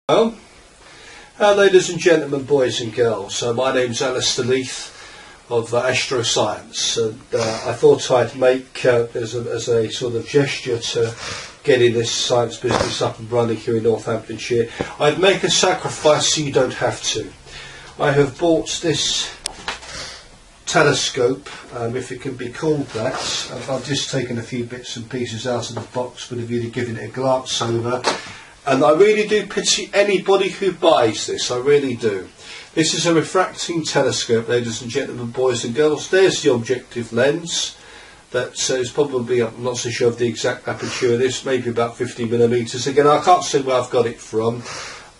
Well, ladies and gentlemen, boys and girls, my name's Alistair Leith of Astro Science, and I thought I'd make, as a sort of gesture to getting this science business up and running here in Northamptonshire, I'd make a sacrifice so you don't have to. I have bought this telescope, if it can be called that. I've just taken a few bits and pieces out of the box with a view to giving it a glance over. And I really do pity anybody who buys this, I really do. This is a refracting telescope, ladies and gentlemen, boys and girls. There's the objective lens. That is probably, I'm not so sure of the exact aperture of this, maybe about 50mm. Again, I can't say where I've got it from,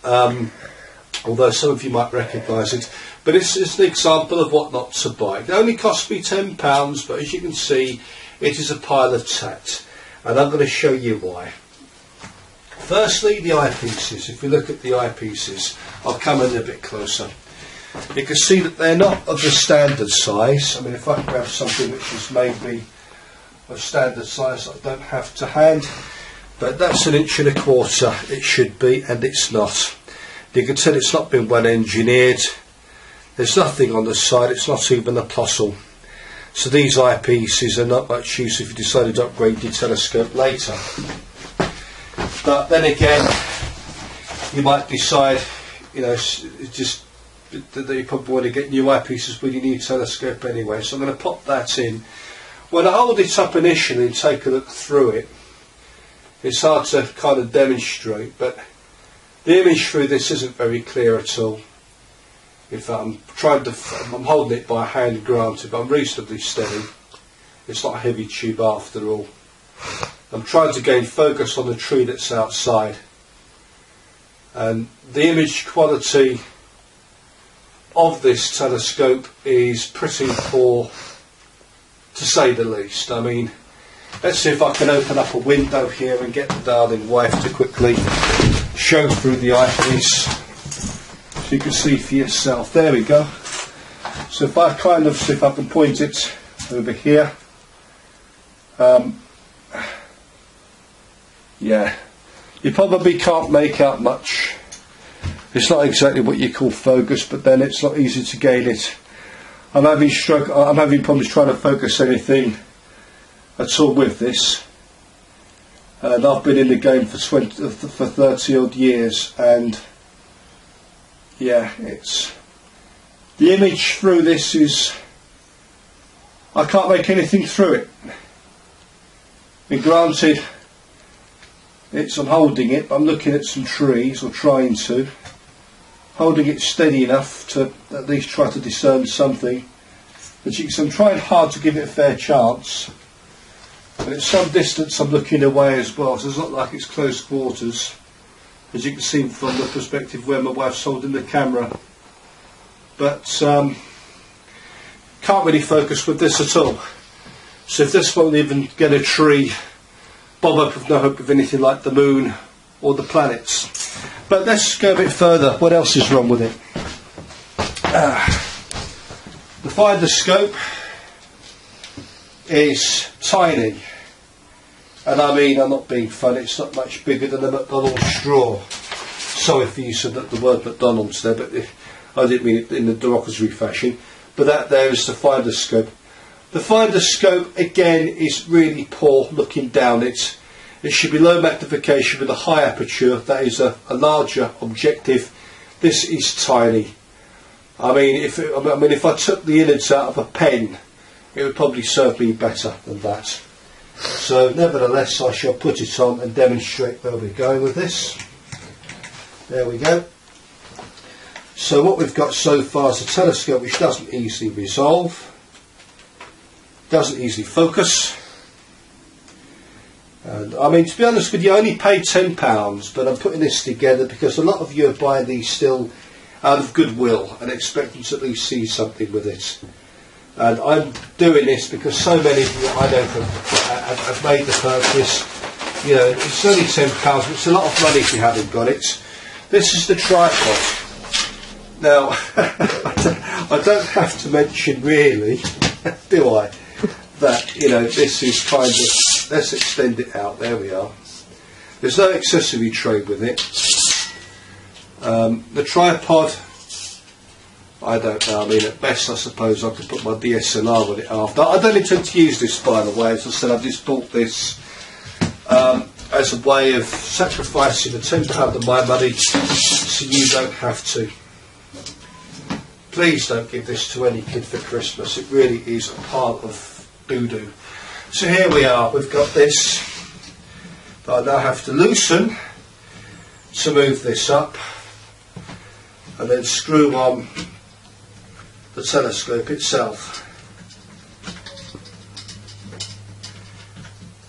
although some of you might recognise it. But it's an example of what not to buy. It only cost me £10, but as you can see, it is a pile of tat. And I'm going to show you why. Firstly, the eyepieces. If we look at the eyepieces, I'll come in a bit closer. You can see that they're not of the standard size. I mean, if I can grab something which is maybe of standard size, I don't have to hand, but that's 1.25 inches it should be, and it's not. You can tell it's not been well engineered. There's nothing on the side, it's not even a plossle. So these eyepieces are not much use if you decided to upgrade your telescope later. But then again, you might decide, you know, just that you probably want to get new eyepieces with your new telescope anyway. So I'm going to pop that in. When I hold it up initially and take a look through it, it's hard to kind of demonstrate, but the image through this isn't very clear at all. In fact, I'm holding it by hand, granted, but I'm reasonably steady. It's not a heavy tube after all. I'm trying to gain focus on the tree that's outside, and the image quality of this telescope is pretty poor, to say the least. I mean, let's see if I can open up a window here and get the darling wife to quickly show through the eyepiece so you can see for yourself. There we go. So if I kind of see if I can point it over here, yeah, you probably can't make out much. It's not exactly what you call focus, but then it's not easy to gain it. I'm having problems trying to focus anything at all with this. And I've been in the game for 30 odd years, and yeah, the image through this is, I can't make anything through it. And granted, I'm holding it, I'm looking at some trees, or trying to, holding it steady enough to at least try to discern something. But you can see I'm trying hard to give it a fair chance, but at some distance I'm looking away as well, so it's not like it's close quarters, as you can see from the perspective where my wife's holding the camera. But can't really focus with this at all. So if this won't even get a tree, bob up with no hope of anything like the moon or the planets. But let's go a bit further. What else is wrong with it? The finder scope is tiny, and I mean, I'm not being funny, it's not much bigger than a McDonald's straw. Sorry for using the word McDonald's there, but I didn't mean it in the derogatory fashion. But that there is the finder scope. The finder scope again is really poor looking down it. It should be low magnification with a high aperture. That is a larger objective. This is tiny. I mean, if I took the innards out of a pen, it would probably serve me better than that. So nevertheless, I shall put it on and demonstrate where we're going with this. There we go. So what we've got so far is a telescope which doesn't easily resolve, doesn't easily focus. And I mean, to be honest with you, I only paid £10, but I'm putting this together because a lot of you are buying these still out of goodwill and expecting to at least see something with it. And I'm doing this because so many of you I know have made the purchase. You know, it's only £10, but it's a lot of money if you haven't got it. This is the tripod. Now, I don't have to mention really, do I, that, you know, this is kind of, let's extend it out, there we are. There's no accessory tray with it. The tripod, I don't know. I mean, at best, I suppose I could put my DSLR on it after. I don't intend to use this, by the way. As I said, I've just bought this as a way of sacrificing the £10 of my money so you don't have to. Please don't give this to any kid for Christmas. It really is a pile of doo-doo. So here we are. We've got this. But I now have to loosen to move this up and then screw on the telescope itself.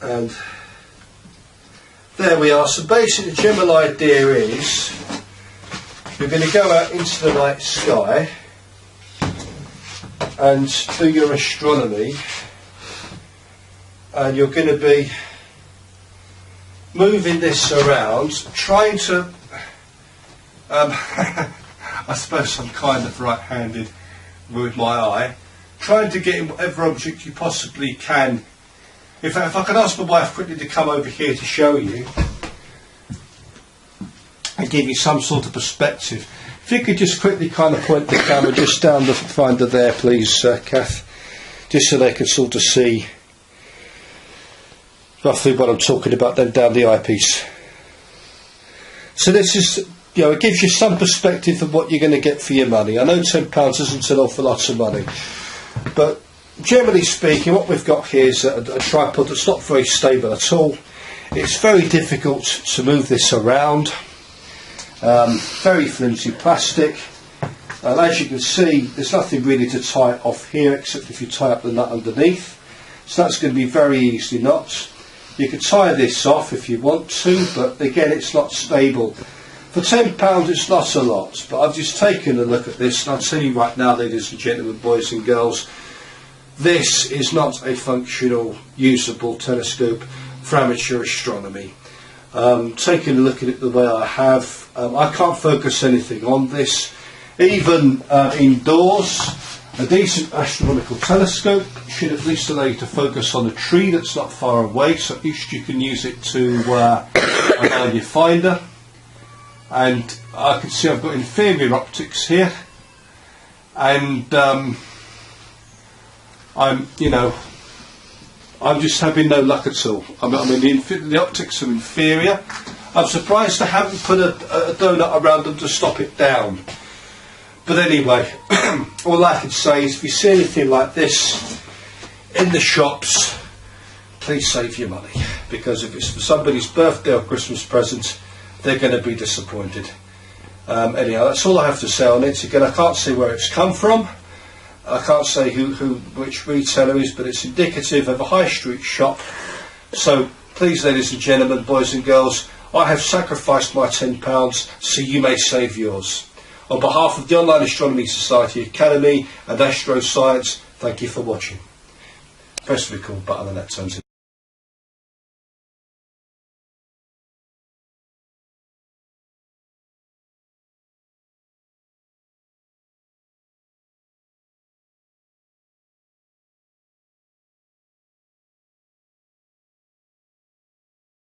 And there we are. So basically the general idea is you're going to go out into the night sky and do your astronomy, and you're going to be moving this around, trying to I suppose I'm kind of right-handed with my eye, trying to get in whatever object you possibly can. In fact, if I could ask my wife quickly to come over here to show you and give you some sort of perspective. If you could just quickly kind of point the camera just down the finder there, please, Kath, just so they can sort of see roughly what I'm talking about, then down the eyepiece. So this is, you know, it gives you some perspective of what you're going to get for your money. I know £10 isn't an awful lot of money, but generally speaking, what we've got here is a tripod that's not very stable at all. It's very difficult to move this around. Very flimsy plastic. And as you can see, there's nothing really to tie it off here except if you tie up the nut underneath. So that's going to be very easily knots. You can tie this off if you want to, but again, it's not stable. For £10 it's not a lot, but I've just taken a look at this and I'll tell you right now, ladies and gentlemen, boys and girls, this is not a functional, usable telescope for amateur astronomy. Taking a look at it the way I have, I can't focus anything on this. Even indoors, a decent astronomical telescope should at least allow you to focus on a tree that's not far away, so at least you can use it to allow your finder. And I can see I've got inferior optics here, and I'm just having no luck at all. I mean the optics are inferior. I'm surprised I haven't put a donut around them to stop it down. But anyway, all I can say is if you see anything like this in the shops, please save your money, because if it's for somebody's birthday or Christmas present, they're going to be disappointed. Anyhow, that's all I have to say on it. Again, I can't say where it's come from. I can't say which retailer is, but it's indicative of a high street shop. So please, ladies and gentlemen, boys and girls, I have sacrificed my £10 so you may save yours. On behalf of the Online Astronomy Society Academy and Astro Science, thank you for watching. Press the record button and that turns it.